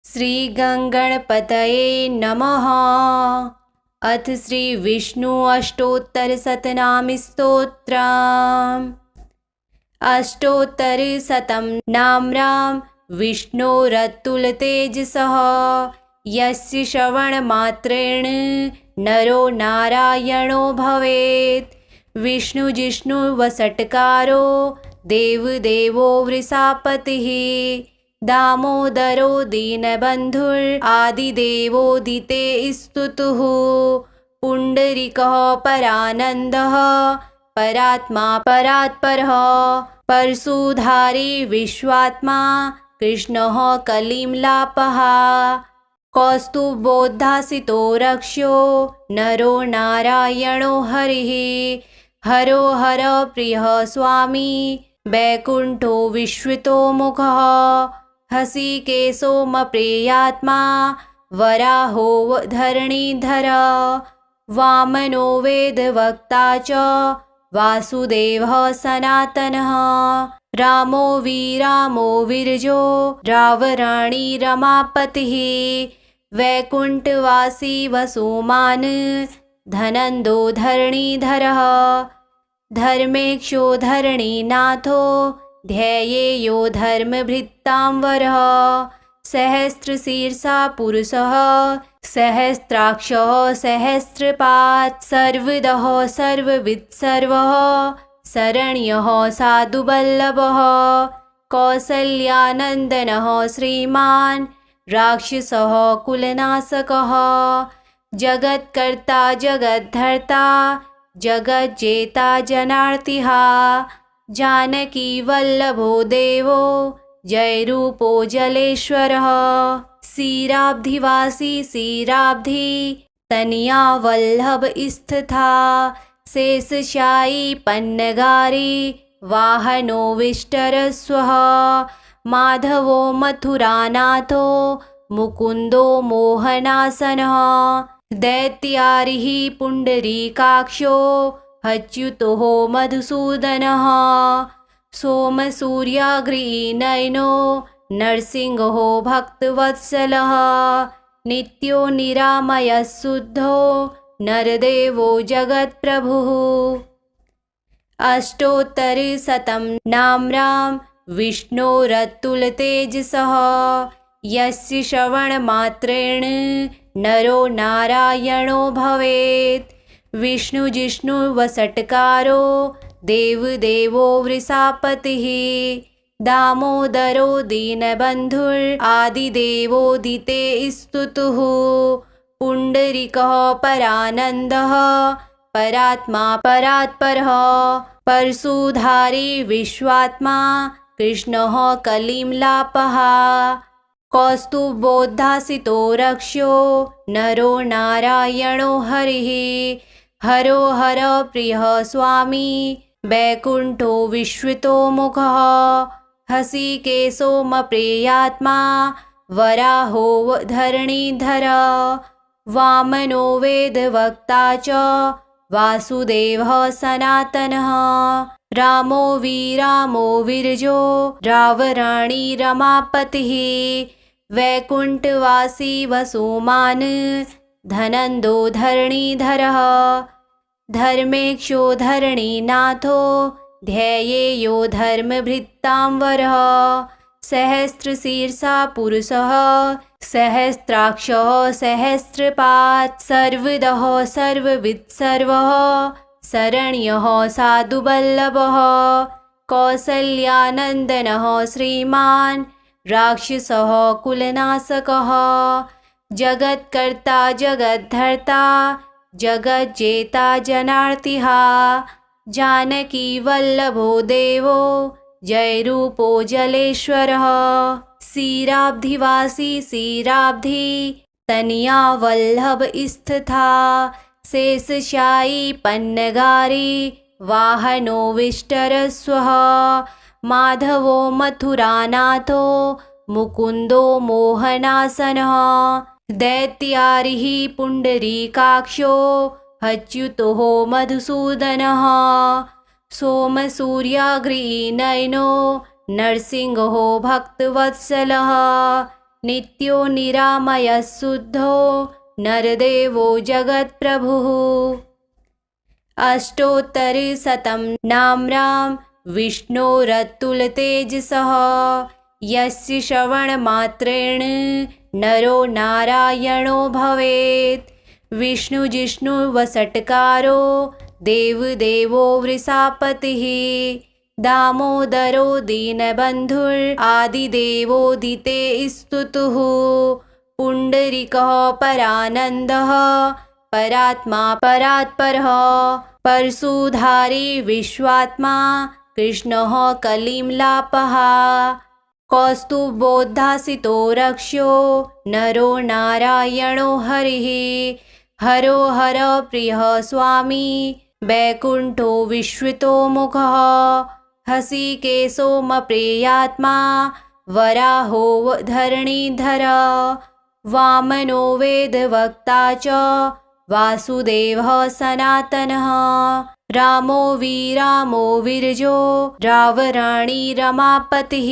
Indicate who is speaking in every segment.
Speaker 1: श्रीगङ्गणपतये नमः। अथ श्री विष्णु अष्टोत्तरशतनामस्तोत्रम्। अष्टोत्तरशतं नाम्नां विष्णोरतुलतेजसः। यस्य श्रवणमात्रेण नरो नारायणो भवेत्। विष्णुजिष्णुवषट्कारो देवदेवो वृषापतिः। दामोदरो दीनबन्धुरादिदेवोदिते स्तुतुः। पुण्डरीकः परानन्दः परात्मा परात्परः। परशुधारी विश्वात्मा कृष्णः कलिमलापः। कौस्तुभोद्भासितो रक्ष्यो नरो नारायणो हरिः। हरो हर प्रियः स्वामी वैकुण्ठो विश्वतो मुखः। हसिकेशोमप्रियात्मा वराहो धरणीधर। वामनो वेदवक्ता च वासुदेवः सनातनः। रामो वीरामो विरजो रावराणी रमापतिः। वैकुण्ठवासी वसुमान् धनन्दो धरणीधरः। धर्मेक्षो धरणीनाथो ध्येयो धर्मभृतांवरः। सहस्रशीर्षा पुरुषः सहस्राक्षः सहस्रपात्। सर्वदः सर्ववित् सर्वः शरण्यः साधुवल्लभः। कौसल्यानन्दनः श्रीमान् राक्षसः कुलनाशकः। जगत्कर्ता जगद्धर्ता जगज्जेता जनार्तिः। जानकी वल्लभो देवो जयरूपो जलेश्वरः। क्षीराब्धिवासी क्षीराब्धि तनया वल्लभ स्थिता। शेषशायी पन्नगारी वाहनो विष्टरस्वः। माधवो मथुरानाथो मुकुन्दो मोहनासनः। दैत्यारिः पुण्डरीकाक्षो अच्युतो मधुसूदनः। सोमसूर्याग्निनयनो नरसिंहो भक्तवत्सलः। नित्यो निरामयः शुद्धो नरदेवो जगत्प्रभुः। अष्टोत्तरशतं नाम्नां विष्णोरतुलतेजसः। यस्य श्रवणमात्रेण नरो नारायणो भवेत्। विष्णुजिष्णुवषट्कारो देवदेवो वृषापतिः। दामोदरो दीनबन्धुरादिदेवोदिते स्तुतुः। पुण्डरीकः परानन्दः परात्मा परात्परः। परशुधारी विश्वात्मा कृष्णः कलिमलापः। कौस्तुभोद्भासितो रक्ष्यो नरो नारायणो हरिः। हरो हर प्रियः स्वामी वैकुण्ठो विश्वतो मुखः। हसिकेशोमप्रियात्मा वराहो धरणीधर। वामनो वेदवक्ता च वासुदेवः सनातनः। रामो वीरामो विरजो रावराणी रमापतिः। वैकुण्ठवासी वसुमान् धनन्दो धरणीधरः। धर्मेक्षो धरणीनाथो ध्येयो धर्मभृतांवरः। सहस्रशीर्षा पुरुषः सहस्राक्षः सहस्रपात्। सर्वदः सर्ववित् सर्वः शरण्यः साधुवल्लभः। कौसल्यानन्दनः श्रीमान् राक्षसः कुलनाशकः। जगत्कर्ता जगद्धर्ता जगज्जेता जनार्तिः। जानकी वल्लभो देवो जयरूपो जलेश्वरः। क्षीराब्धिवासी क्षीराब्धि तनया वल्लभ स्थिता। शेषशायी पन्नगारी वाहनो विष्टरस्वः। माधवो मथुरानाथो मुकुन्दो मोहनासनः। दैत्यारिः पुण्डरीकाक्षो अच्युतो मधुसूदनः। सोमसूर्याग्निनयनो नरसिंहो भक्तवत्सलः। नित्यो निरामयः शुद्धो नरदेवो जगत्प्रभुः। अष्टोत्तरशतं नाम्नां विष्णोरतुलतेजसः यस्य श्रवणमात्रेण नरो नारायणो भवेत्। विष्णुजिष्णुवषट्कारो देवदेवो वृषापतिः दामोदरो दीनबन्धुरादिदेवोदिते स्तुतुः। पुण्डरीकः परानन्दः परात्मा परात्परः परशुधारी विश्वात्मा कृष्णः कलिमलापः। कौस्तुभोद्भासितो रक्ष्यो नरो नारायणो हरिः। हरो हर प्रियः स्वामी वैकुण्ठो विश्रुतो मुखः। हसिकेशोमप्रियात्मा वराहो धरणीधर। वामनो वेदवक्ता च वासुदेवः सनातनः। रामो वीरामो विरजो रावराणी रमापतिः।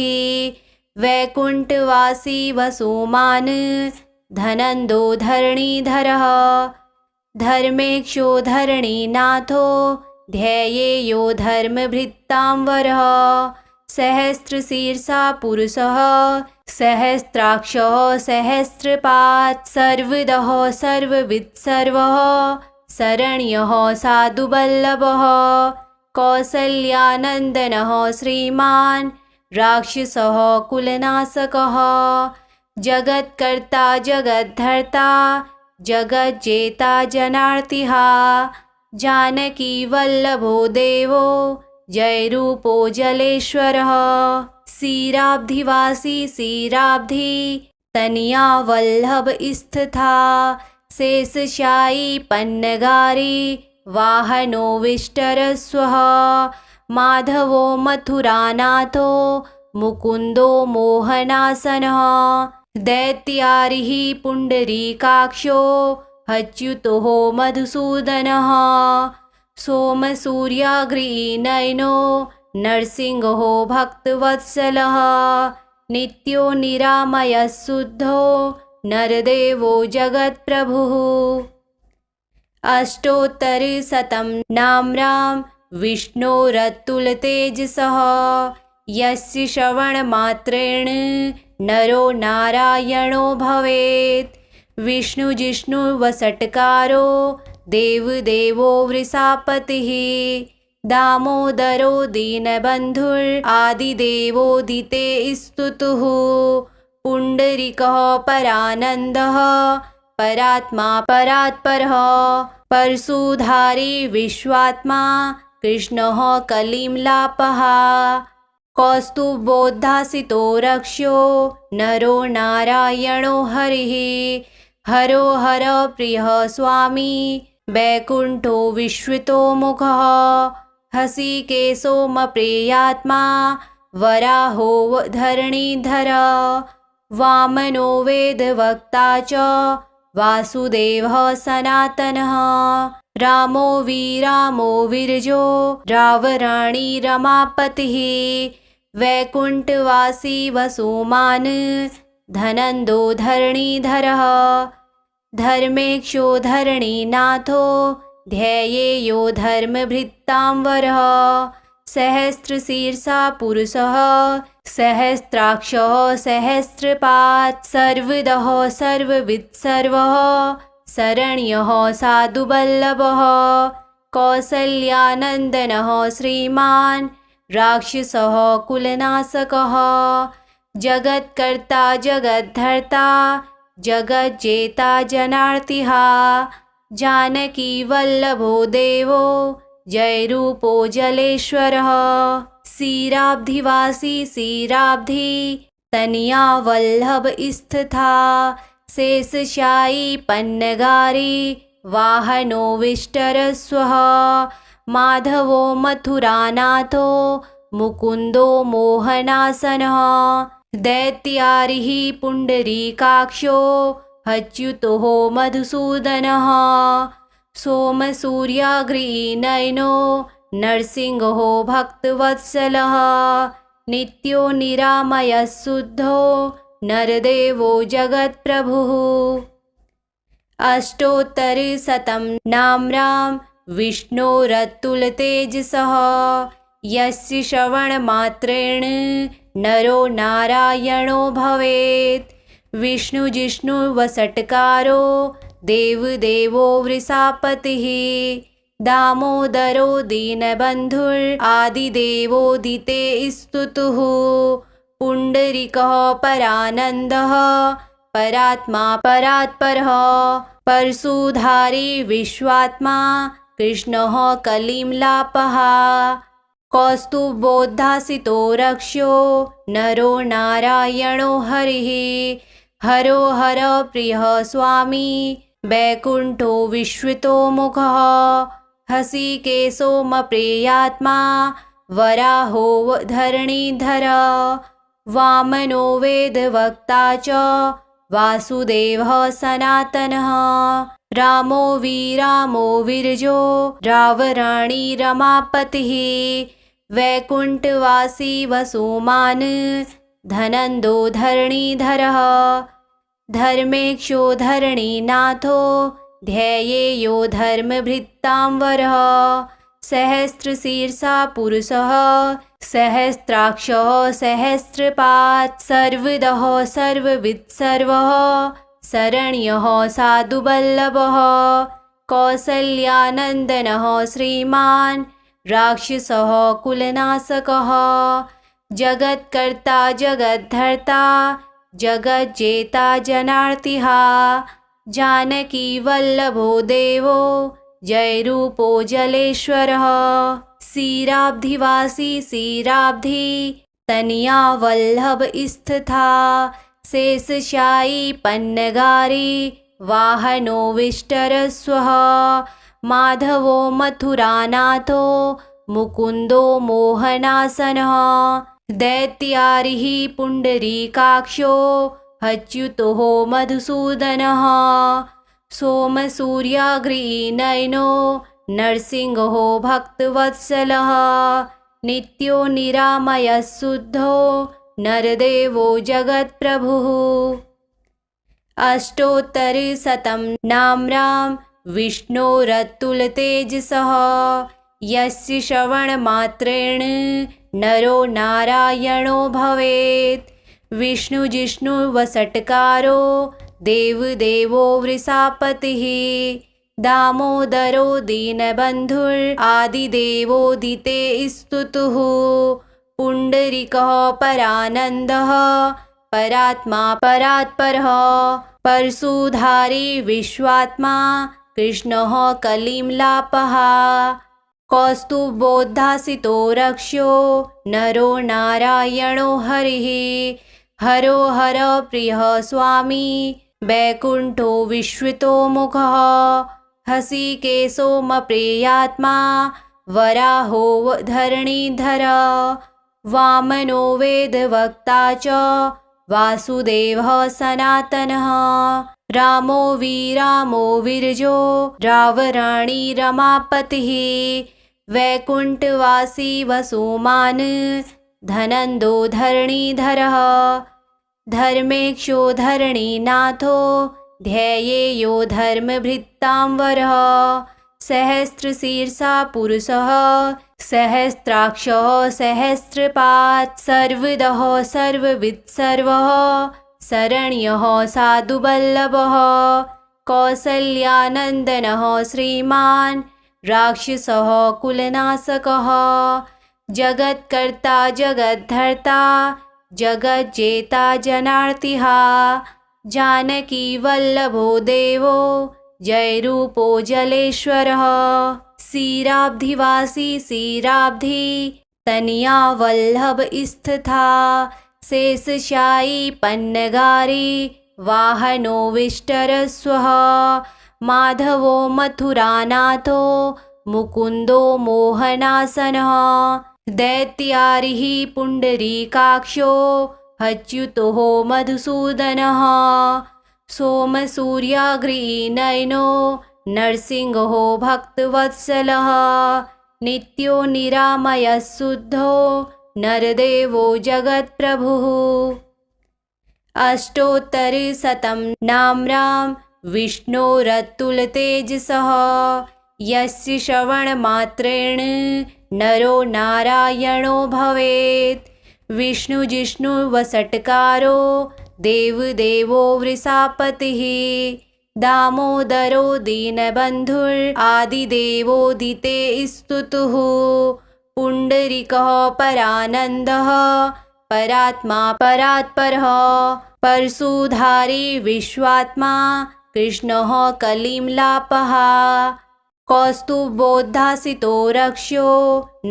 Speaker 1: वैकुण्ठवासी वसुमान् धनन्दो धरणीधरः। धर्मेक्षो धरणीनाथो ध्येयो धर्मभृतांवरः। सहस्रशीर्षा पुरुषः सहस्राक्षः सहस्रपात्। सर्वदः सर्ववित् सर्वः शरण्यः साधुवल्लभः। कौसल्यानन्दनः श्रीमान् राक्षसः कुलनाशकः। जगत्कर्ता जगद्धर्ता जगज्जेता जनार्तिः। जानकी वल्लभो देवो जयरूपो जलेश्वरः। क्षीराब्धिवासी क्षीराब्धि तनया वल्लभ स्थिता। शेषशायी पन्नगारी वाहनो विष्टरस्वः। माधवो मथुरानाथो मुकुन्दो मोहनासनः। दैत्यारिः पुण्डरीकाक्षो अच्युतो मधुसूदनः। सोमसूर्याग्निनयनो नरसिंहो भक्तवत्सलः। नित्यो निरामयः शुद्धो नरदेवो जगत्प्रभुः। अष्टोत्तरशतं नाम्नां विष्णोरतुलतेजसः यस्य श्रवणमात्रेण नरो नारायणो भवेत्। विष्णुजिष्णुवषट्कारो देवदेवो वृषापतिः दामोदरो दीनबन्धुरादिदेवोदिते स्तुतुः। पुण्डरीकः परानन्दः परात्मा परात्परः परशुधारी विश्वात्मा कृष्णः कलिमलापः। कौस्तुभोद्भासितो रक्ष्यो नरो नारायणो हरिः। हरो हर प्रियः स्वामी वैकुण्ठो विश्रुतो मुखः। हसिकेशोमप्रियात्मा वराहो धरणीधर। वामनो वेदवक्ता च वासुदेवः सनातनः। रामो वीरामो विरजो रावराणी रमापतिः। वैकुण्ठवासी वसुमान् धनन्दो धरणीधरः। धर्मेक्षो धरणीनाथो ध्येयो धर्मभृतांवरः। सहस्रशीर्षा पुरुषः सहस्राक्षः सहस्रपात्। सर्वदः सर्ववित् सर्वः शरण्यः साधुवल्लभः। कौसल्यानन्दनः श्रीमान् राक्षसः कुलनाशकः। जगत्कर्ता जगद्धर्ता जगज्जेता जनार्तिः। जानकी वल्लभो देवो जयरूपो जलेश्वरः। क्षीराब्धिवासी क्षीराब्धि तनया वल्लभ स्थिता। शेषशायी पन्नगारी वाहनो विष्टरस्वः। माधवो मथुरानाथो मुकुन्दो मोहनासनः। दैत्यारिः पुण्डरीकाक्षो अच्युतो मधुसूदनः। सोमसूर्याग्निनयनो नरसिंहो भक्तवत्सलः। नित्यो निरामयः शुद्धो नरदेवो जगत्प्रभुः। अष्टोत्तरशतं नाम्नां विष्णोरतुलतेजसः यस्य श्रवणमात्रेण नरो नारायणो भवेत्। विष्णुजिष्णुवषट्कारो देवदेवो वृषापतिः दामोदरो दीनबन्धुरादिदेवोदिते स्तुतुः। पुण्डरीकः परानन्दः परात्मा परात्परः परशुधारी विश्वात्मा कृष्णः कलिमलापः। कौस्तुभोद्भासितो रक्ष्यो नरो नारायणो हरिः। हरो हर प्रियः स्वामी वैकुण्ठो विश्वतो मुखः। हसिकेशोऽप्रियात्मा वराहो धरणीधर। वामनो वेदवक्ता च वासुदेवः सनातनः। रामो वीरामो विरजो रावराणी रमापतिः। वैकुण्ठवासी वसुमान् धनन्दो धरणीधरः। धर्मेक्षो धरणीनाथो ध्येयो धर्मभृतांवरः। सहस्रशीर्षा पुरुषः सहस्राक्षः सहस्रपात्। सर्वदः सर्ववित् सर्वः शरण्यः साधुवल्लभः। कौसल्यानन्दनः श्रीमान् राक्षसः कुलनाशकः। जगत्कर्ता जगद्धर्ता जगज्जेता जनार्तिः। जानकीवल्लभो देवो जयरूपो जलेश्वरः। क्षीराब्धिवासी क्षीराब्धि तनयावल्लभ स्थिता। शेषशायी पन्नगारी वाहनो विष्टरस्वः। माधवो मथुरानाथो मुकुन्दो मोहनासनः। दैत्यारिः पुण्डरीकाक्षो अच्युतो मधुसूदनः। सोमसूर्याग्निनयनो नरसिंहो भक्तवत्सलः। नित्यो निरामयः शुद्धो नरदेवो जगत्प्रभुः। अष्टोत्तरशतं नाम्नां विष्णोरतुलतेजसः यस्य श्रवणमात्रेण नरो नारायणो भवेत्। विष्णुजिष्णुवषट्कारो देवदेवो वृषापतिः दामोदरो दीनबन्धुरादिदेवोदिते स्तुतुः। पुण्डरीकः परानन्दः परात्मा परात्परः परशुधारी विश्वात्मा कृष्णः कलिमलापः। कौस्तुभोद्भासितो रक्ष्यो नरो नारायणो हरिः। हरो हर प्रियः स्वामी वैकुण्ठो विश्वतो मुखः। हसिकेशोऽप्रियात्मा वराहो धरणीधर। वामनो वेदवक्ता च वासुदेवः सनातनः। रामो वीरामो विरजो रावराणी रमापतिः। वैकुण्ठवासी वसुमान् धनन्दो धरणीधरः। धर्मेक्षो धरणीनाथो ध्येयो धर्मभृतांवरः। सहस्रशीर्षा पुरुषः सहस्राक्षः सहस्रपात्। सर्वदः सर्ववित् सर्वः शरण्यः साधुवल्लभः। कौसल्यानन्दनः श्रीमान् राक्षसः कुलनाशकः। जगत्कर्ता जगद्धर्ता जगज्जेता जनार्तिः। जानकीवल्लभो देवो जयरूपो जलेश्वरः। क्षीराब्धिवासी क्षीराब्धि तनयावल्लभ स्थिता। शेषशायी पन्नगारी वाहनो विष्टरस्वः। माधवो मथुरानाथो मुकुन्दो मोहनासनः। दैत्यारिः पुण्डरीकाक्षो अच्युतो मधुसूदनः। सोमसूर्याग्निनयनो नरसिंहो भक्तवत्सलः। नित्यो निरामयः शुद्धो नरदेवो जगत्प्रभुः। अष्टोत्तरशतं नाम्नां विष्णोरतुलतेजसः यस्य श्रवणमात्रेण नरो नारायणो भवेत्। विष्णुजिष्णुवषट्कारो देवदेवो वृषापतिः दामोदरो दीनबन्धुरादिदेवोदिते स्तुतुः। पुण्डरीकः परानन्दः परात्मा परात्परः परशुधारी विश्वात्मा कृष्णः कलिमलापः। कौस्तुभोद्भासितो रक्ष्यो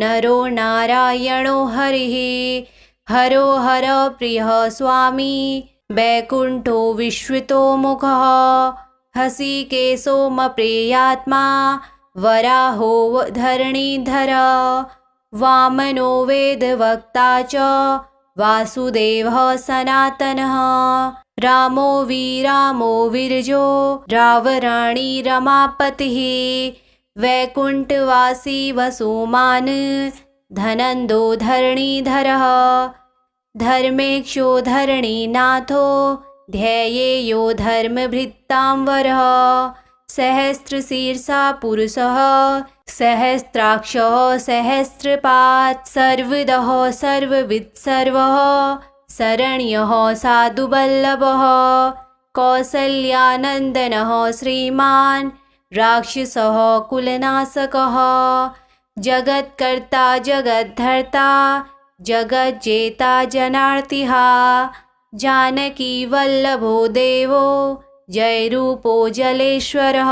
Speaker 1: नरो नारायणो हरिः हरो हर प्रियः स्वामी वैकुण्ठो विश्रुतो मुखः। हसिकेशोमप्रियात्मा वराहो धरणीधर वामनो वेदवक्ता च वासुदेवः सनातनः। रामो वीरजो रावराणी रमापतिः वैकुण्ठवासी वसुमान् धनन्दो धरणीधरः। धर्मेक्षो धरणीनाथो ध्येयो धर्मभृतांवरः। सहस्रशीर्षा पुरुषः सहस्राक्षः सहस्रपात् सर्वदः सर्ववित् सर्वः शरण्यः साधुवल्लभः। कौसल्यानन्दनः श्रीमान् राक्षसः कुलनाशकः। जगत्कर्ता जगद्धर्ता जगज्जेता जनार्तिः। जानकी वल्लभो देवो जयरूपो जलेश्वरः।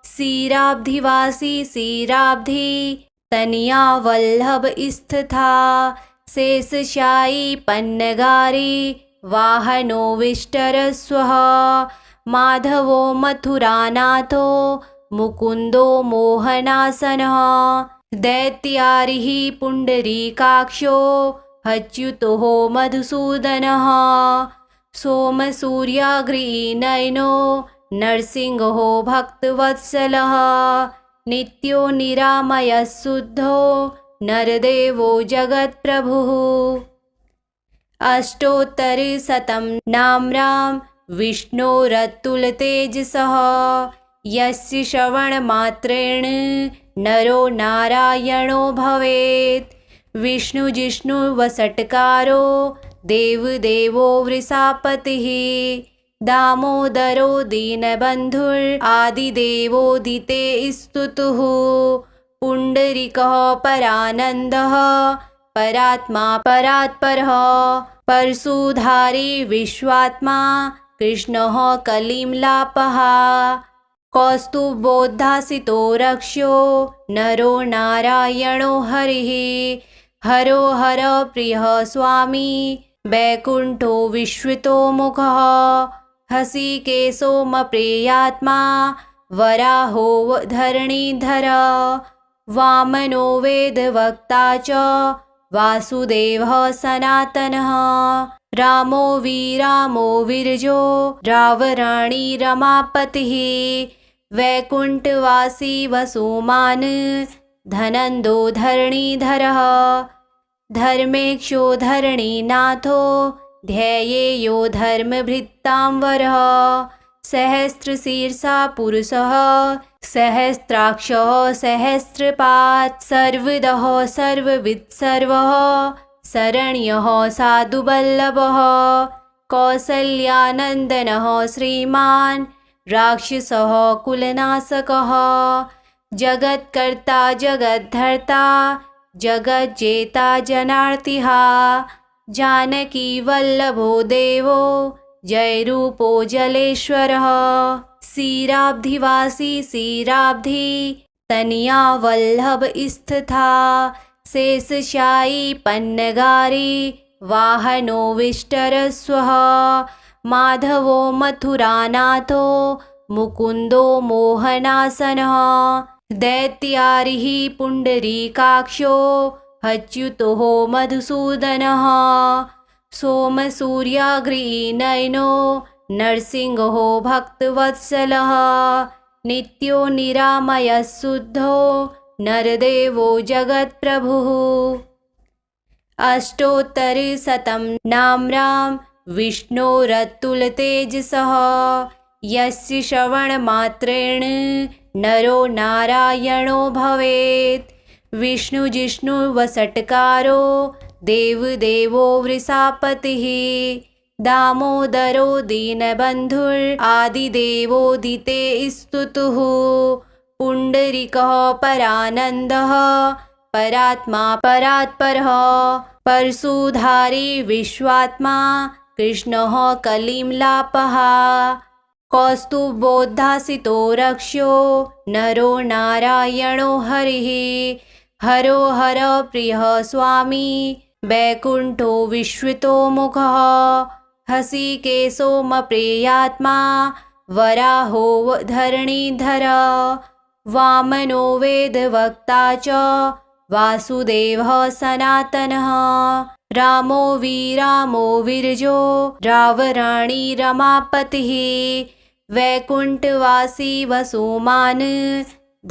Speaker 1: क्षीराब्धिवासी क्षीराब्धि तनया वल्लभ स्थिता। शेषशायी पन्नगारी वाहनो विष्टरस्वः। माधवो मथुरानाथो मुकुन्दो मोहनासनः। दैत्यारिः पुण्डरीकाक्षो अच्युतो मधुसूदनः। सोमसूर्याग्निनयनो नरसिंहो भक्तवत्सलः। नित्यो निरामयः शुद्धो नरदेवो जगत्प्रभुः। अष्टोत्तरशतं नाम्नां विष्णोरतुलतेजसः यस्य श्रवणमात्रेण नरो नारायणो भवेत्। विष्णुजिष्णुवषट्कारो देवदेवो वृषापतिः दामोदरो दीनबन्धुरादिदेवोदिते स्तुतुः। पुण्डरीकः परानन्दः परात्मा परात्परः परशुधारी विश्वात्मा कृष्णः कलिमलापः। कौस्तुभोद्भासितो रक्ष्यो नरो नारायणो हरिः हरो हर प्रियः स्वामी वैकुण्ठो विश्रुतो मुखः। हसिकेशोमप्रियात्मा वराहो धरणीधर वामनो वेदवक्ता च वासुदेवः सनातनः। रामो वीरजो रावराणी रमापतिः वैकुण्ठवासी वसुमान् धनन्दो धरणीधरः। धर्मेक्षो धरणीनाथो ध्येयो धर्मभृतांवरः। सहस्रशीर्षा पुरुषः सहस्राक्षः सहस्रपात् सर्वदः सर्ववित् सर्वः शरण्यः साधुवल्लभः। कौसल्यानन्दनः श्रीमान् राक्षसः कुलनाशकः। जगत्कर्ता जगद्धर्ता जगज्जेता जनार्तिः। जानकी वल्लभो देवो जयरूपो जलेश्वरः। क्षीराब्धिवासी क्षीराब्धि तनया वल्लभ स्थिता। शेषशायी पन्नगारी वाहनो विष्टरस्वः। माधवो मथुरानाथो मुकुन्दो मोहनासनः। दैत्यारिः पुण्डरीकाक्षो अच्युतो मधुसूदनः। सोमसूर्याग्निनयनो नरसिंहो भक्तवत्सलः। नित्यो निरामयः शुद्धो नरदेवो जगत्प्रभुः। अष्टोत्तरशतं नाम्नां विष्णोरतुलतेजसः यस्य श्रवणमात्रेण नरो नारायणो भवेत्। विष्णुजिष्णुवषट्कारो देवदेवो वृषापतिः दामोदरो दीनबन्धुरादिदेवोदिते स्तुतुः। पुण्डरीकः परानन्दः परात्मा परात्परः परशुधारी विश्वात्मा कृष्णः कलिमलापः। कौस्तुभोद्भासितो रक्ष्यो नरो नारायणो हरिः हरो हर प्रियः स्वामी वैकुण्ठो विश्वतो मुखः। हसिकेशोऽप्रियात्मा वराहो धरणीधर वामनो वेदवक्ता च वासुदेवः सनातनः। रामो वीरजो रावराणी रमापतिः वैकुण्ठवासी वसुमान्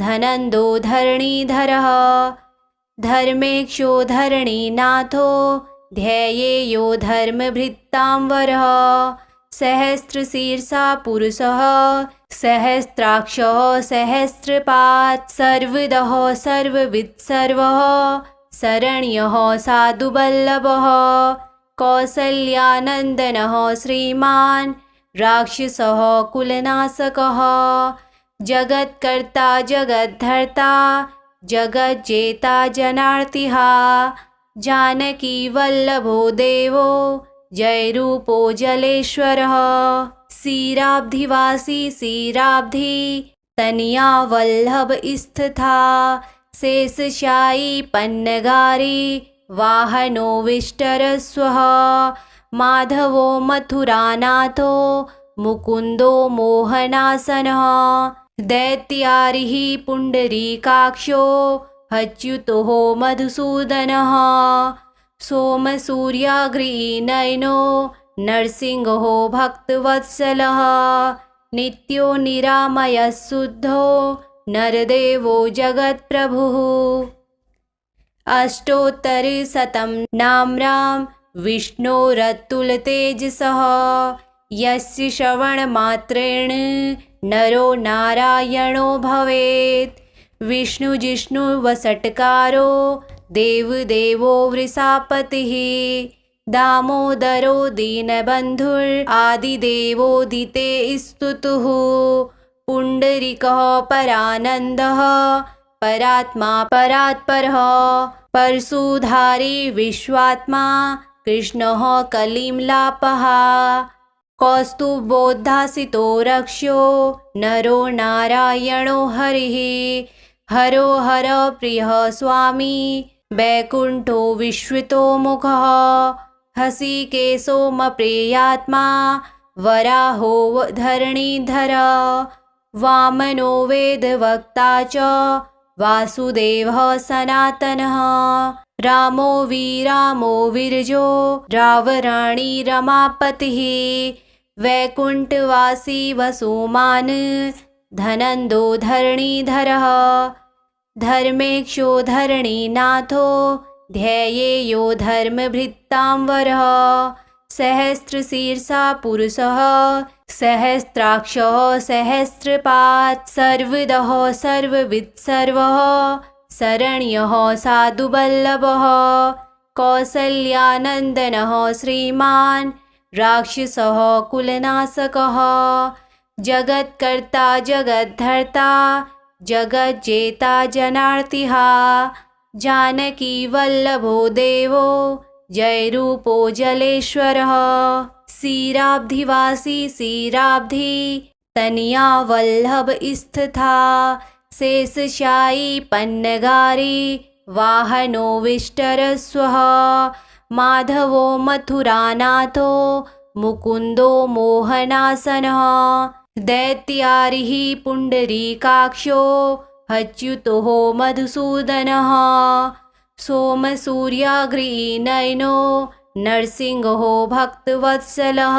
Speaker 1: धनन्दो धरणीधरः। धर्मेक्षो धरणीनाथो ध्येयो धर्मभृतांवरः। सहस्रशीर्षा पुरुषः सहस्राक्षः सहस्रपात् सर्वदः सर्ववित् सर्वः शरण्यः साधुवल्लभः। कौसल्यानन्दनः श्रीमान् राक्षसः कुलनाशकः। जगत्कर्ता जगद्धर्ता जगज्जेता जनार्तिः। जानकी वल्लभो देवो जयरूपो जलेश्वरः। क्षीराब्धिवासी क्षीराब्धि तनया वल्लभ स्थिता। शेषशायी पन्नगारी वाहनो विष्टरस्वः। माधवो मथुरानाथो मुकुन्दो मोहनासनः। दैत्यारिः पुण्डरीकाक्षो अच्युतो मधुसूदनः। सोमसूर्याग्निनयनो नरसिंहो भक्तवत्सलः। नित्यो निरामयः शुद्धो नरदेवो जगत्प्रभुः। अष्टोत्तरशतं नाम्नां विष्णोरतुलतेजसः यस्य श्रवणमात्रेण नरो नारायणो भवेत्। विष्णुजिष्णुवषट्कारो देवदेवो वृषापतिः दामोदरो दीनबन्धुरादिदेवोदिते स्तुतुः। पुण्डरीकः परानन्दः परात्मा परात्परः परशुधारी विश्वात्मा कृष्णः कलिमलापः। कौस्तुभोद्भासितो रक्ष्यो नरो नारायणो हरिः हरो हर प्रियः स्वामी वैकुण्ठो विश्वतो मुखः। हसिकेशोऽप्रियात्मा वराहो धरणीधर वामनो वेदवक्ता च वासुदेवः सनातनः। रामो वीरजो रावराणी रमापतिः वैकुण्ठवासी वसुमान् धनन्दो धरणीधरः। धर्मेक्षो धरणीनाथो ध्येयो धर्मभृतांवरः। सहस्रशीर्षा पुरुषः सहस्राक्षः सहस्रपात् सर्वदः सर्ववित् सर्वः शरण्यः साधुवल्लभः। कौसल्यानन्दनः श्रीमान् राक्षसः कुलनाशकः। जगत्कर्ता जगद्धर्ता जगज्जेता जनार्तिः। जानकी वल्लभो देवो जयरूपो जलेश्वरः। क्षीराब्धिवासी क्षीराब्धि तनया वल्लभ स्थिता। शेषशायी पन्नगारी वाहनो विष्टरस्वः। माधवो मथुरानाथो मुकुन्दो मोहनासनः। दैत्यारिः पुण्डरीकाक्षो अच्युतो मधुसूदनः। सोमसूर्याग्निनयनो नरसिंहो भक्तवत्सलः।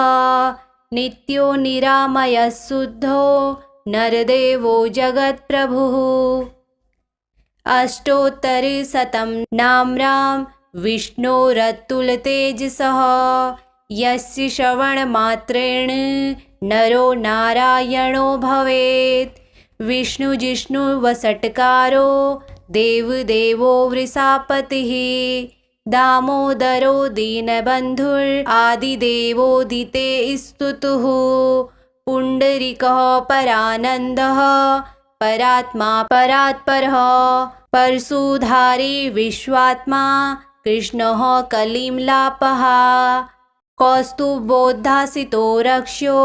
Speaker 1: नित्यो निरामयः शुद्धो नरदेवो जगत्प्रभुः। अष्टोत्तरशतं नाम्नां विष्णोरतुलतेजसः यस्य श्रवणमात्रेण नरो नारायणो भवेत्। विष्णुजिष्णुवषट्कारो देवदेवो वृषापतिः। दामोदरो दीनबन्धुरादिदेवोदिते स्तुतुः। पुण्डरीकः परानन्दः परात्मा परात्परः। परशुधारी विश्वात्मा कृष्णः कलिमलापः। कौस्तुभोद्भासितो रक्ष्यो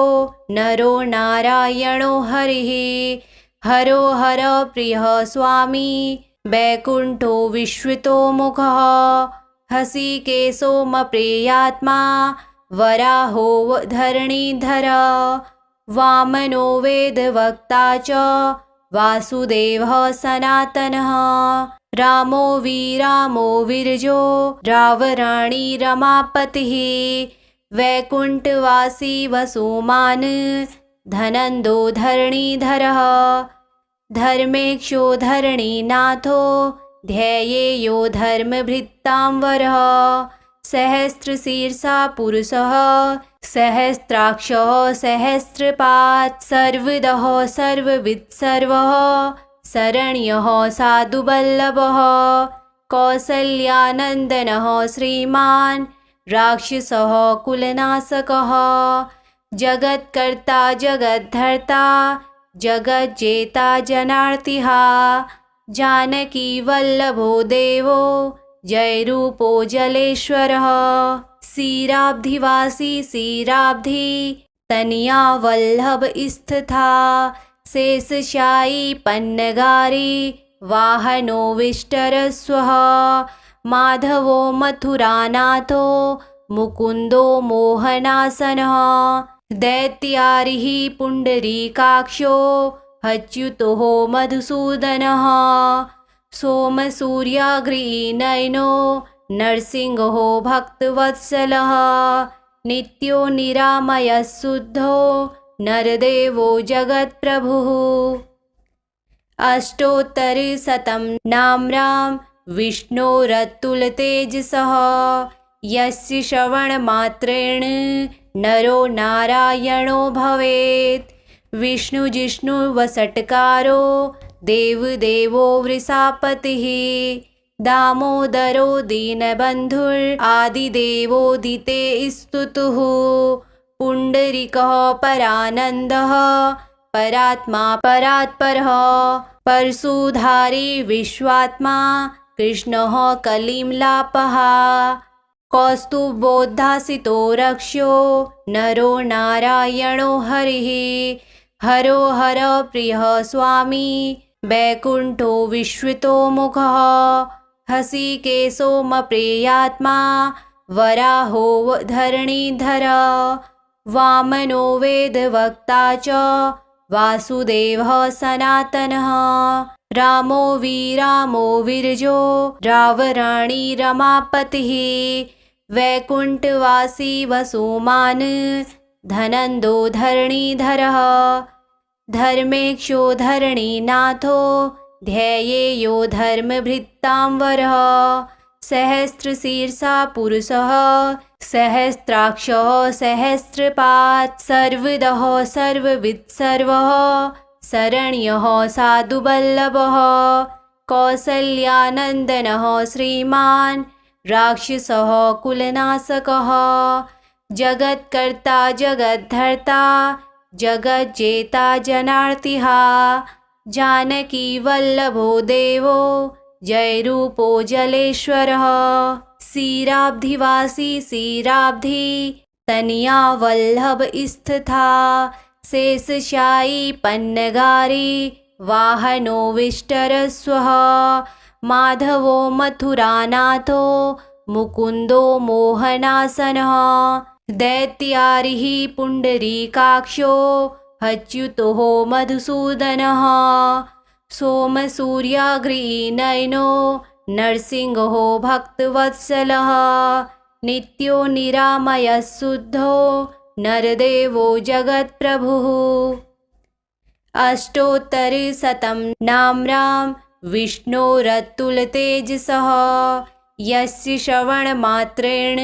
Speaker 1: नरो नारायणो हरिः। हरो हर प्रियः स्वामी वैकुण्ठो विश्रुतो मुखः। हसिकेशोऽप्रियात्मा वराहो धरणीधर। वामनो वेदवक्ता च वासुदेवः सनातनः। रामो वीरजो रावराणी रमापतिः। वैकुण्ठवासी वसुमान् धनन्दो धरणीधरः। धर्मेक्षो धरणीनाथो ध्येयो धर्मभृतांवरः। सहस्रशीर्षा पुरुषः सहस्राक्षः सहस्रपात्। सर्वदः सर्ववित् सर्वः शरण्यः साधुवल्लभः। कौसल्यानन्दनः श्रीमान् राक्षसः कुलनाशकः। जगत्कर्ता जगद्धर्ता जगज्जेता जनार्तिः। जानकी वल्लभो देवो जयरूपो जलेश्वरः। क्षीराब्धिवासी क्षीराब्धि तनया वल्लभ स्थिता। शेषशायी पन्नगारी वाहनो विष्टरस्वः। माधवो मथुरानाथो मुकुन्दो मोहनासनः। दैत्यारिः पुण्डरीकाक्षो अच्युतो मधुसूदनः। सोमसूर्याग्निनयनो नरसिंहो भक्तवत्सलः। नित्यो निरामयः शुद्धो नरदेवो जगत्प्रभुः। अष्टोत्तरशतं नाम्नां विष्णोरतुलतेजसः। यस्य श्रवणमात्रेण नरो नारायणो भवेत्। विष्णुजिष्णुवषट्कारो देवदेवो वृषापतिः। दामोदरो दीनबन्धुरादिदेवोदिते स्तुतुः। पुण्डरीकः परानन्दः परात्मा परात्परः। परशुधारी विश्वात्मा कृष्णः कलिमलापः। कौस्तुभोद्भासितो रक्ष्यो नरो नारायणो हरिः। हरो हर प्रियः स्वामी वैकुण्ठो विश्रुतो मुखः। हसिकेशोऽप्रियात्मा वराहो धरणीधर। वामनो वेदवक्ता च वासुदेवः सनातनः। रामो वीरजो रावराणी रमापतिः। वैकुण्ठवासी वसुमान् धनन्दो धरणीधरः। धर्मेक्षो धरणीनाथो ध्येयो धर्मभृतांवरः। सहस्रशीर्षा पुरुषः सहस्राक्षः सहस्रपात्। सर्वदः सर्ववित् सर्वः शरण्यः साधुवल्लभः। कौसल्यानन्दनः श्रीमान् राक्षसः कुलनाशकः। जगत्कर्ता जगद्धर्ता जगज्जेता जनार्तिः। जानकी वल्लभो देवो जयरूपो जलेश्वरः। क्षीराब्धिवासी क्षीराब्धि तनया वल्लभ स्थिता। शेषशायी पन्नगारी वाहनो विष्टरस्वः। माधवो मथुरानाथो मुकुन्दो मोहनासनः। दैत्यारिः पुण्डरीकाक्षो अच्युतो मधुसूदनः। सोमसूर्याग्निनयनो नरसिंहो भक्तवत्सलः। नित्यो निरामयः शुद्धो नरदेवो जगत्प्रभुः। अष्टोत्तरशतं नाम्नां विष्णोरतुलतेजसः। यस्य श्रवणमात्रेण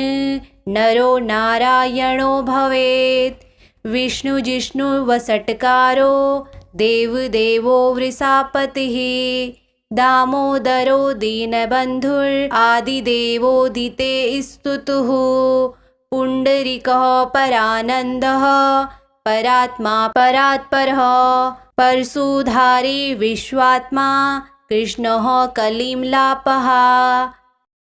Speaker 1: नरो नारायणो भवेत्। विष्णुजिष्णुवषट्कारो देवदेवो वृषापतिः। दामोदरो दीनबन्धुरादिदेवोदिते स्तुतुः। पुण्डरीकः परानन्दः परात्मा परात्परः। परशुधारी विश्वात्मा कृष्णः कलिमलापः।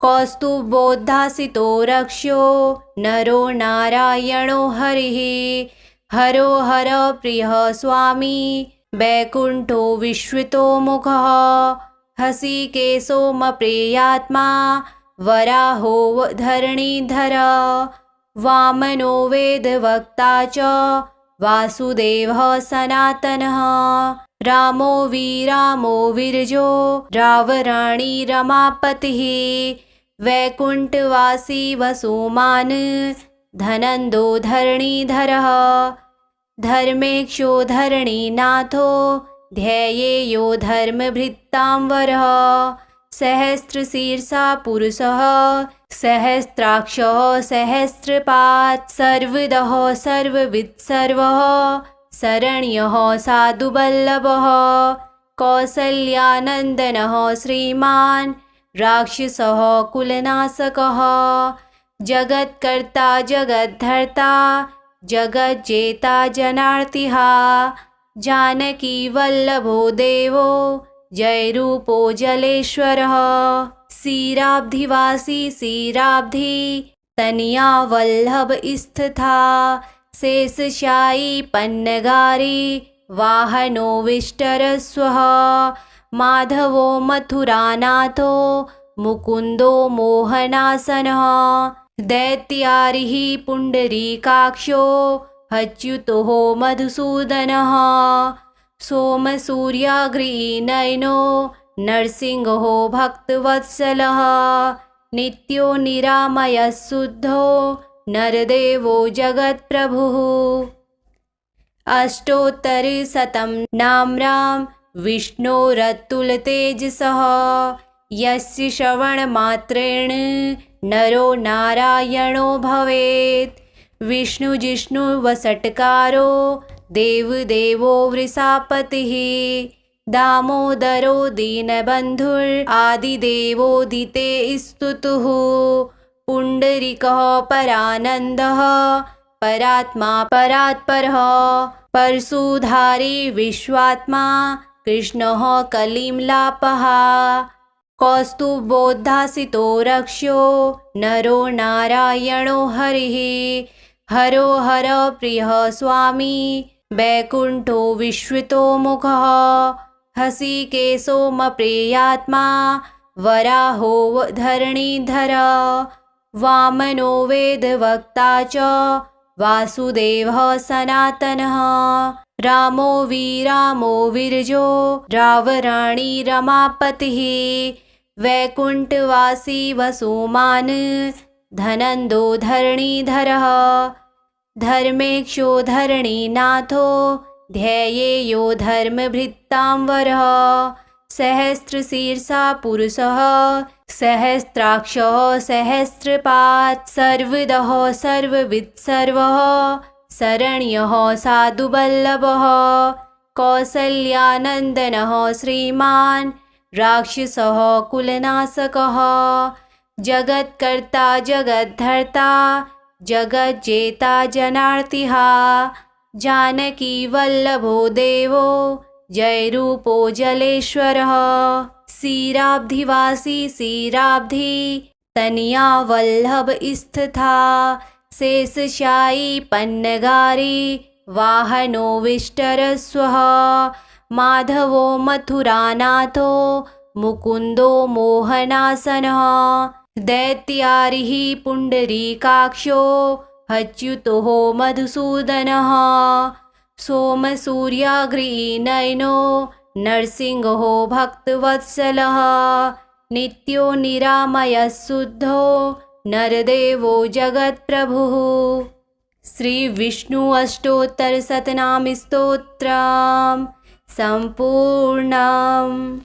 Speaker 1: कौस्तुभोद्भासितो रक्ष्यो नरो नारायणो हरिः। हरो हर प्रियः स्वामी वैकुण्ठो विश्रुतो मुखः। हसिकेशोऽप्रियात्मा वराहो धरणीधर। वामनो वेदवक्ता च वासुदेवः सनातनः। रामो वीरजो रावराणी रमापतिः। वैकुण्ठवासी वसुमान् धनन्दो धरणीधरः। धर्मेक्षो धरणीनाथो ध्येयो धर्मभृतांवरः। सहस्रशीर्षा पुरुषः सहस्राक्षः सहस्रपात्। सर्वदः सर्ववित् सर्वः शरण्यः साधुवल्लभः। कौसल्यानन्दनः श्रीमान् राक्षसः कुलनाशकः। जगत्कर्ता जगद्धर्ता जगज्जेता जनार्तिः। जानकी वल्लभो देवो जयरूपो जलेश्वरः। क्षीराब्धिवासी क्षीराब्धि तनया वल्लभ स्थिता। शेषशायी पन्नगारी वाहनो विष्टरस्वः। माधवो मथुरानाथो मुकुन्दो मोहनासनः। दैत्यारिः पुण्डरीकाक्षो अच्युतो मधुसूदनः। सोमसूर्याग्निनयनो नरसिंहो भक्तवत्सलः। नित्यो निरामयः शुद्धो नरदेवो जगत्प्रभुः। अष्टोत्तरशतं नाम्नां विष्णोरतुलतेजसः। यस्य श्रवणमात्रेण नरो नारायणो भवेत्। विष्णुजिष्णुवषट्कारो देवदेवो वृषापतिः। दामोदरो दीनबन्धुरादिदेवोदिते स्तुतुः। पुण्डरीकः परानन्दः परात्मा परात्परः। परशुधारी विश्वात्मा कृष्णः कलिमलापः। कौस्तुभोद्भासितो रक्ष्यो नरो नारायणो हरिः। हरो हर प्रियः स्वामी वैकुण्ठो विश्रुतो मुखः। हसिकेशोऽप्रियात्मा वराहो धरणीधर। वामनो वेदवक्ता च वासुदेवः सनातनः। रामो वीरजो रावराणी रमापतिः। वैकुण्ठवासी वसुमान् धनन्दो धरणीधरः। धर्मेक्षो धरणीनाथो ध्येयो धर्मभृतांवरः। सहस्रशीर्षा पुरुषः सहस्राक्षः सहस्रपात्। सर्वदः सर्ववित् सर्वः शरण्यः साधुवल्लभः। कौसल्यानन्दनः श्रीमान् राक्षसः कुलनाशकः। जगत्कर्ता जगद्धर्ता जगज्जेता जनार्तिः। जानकी वल्लभो देवो जयरूपो जलेश्वरः। क्षीराब्धिवासी क्षीराब्धि तनया वल्लभ स्थिता। शेषशायी पन्नगारी वाहनो विष्टरस्वः। माधवो मथुरानाथो मुकुन्दो मोहनासनः। दैत्यारिः पुण्डरीकाक्षो अच्युतो मधुसूदनः। सोमसूर्याग्निनयनो नरसिंहो भक्तवत्सलः। नित्यो निरामयः शुद्धो नरदेवो जगत्प्रभुः। श्रीविष्णु अष्टोत्तरशतनाम स्तोत्रम् सम्पूर्णम्।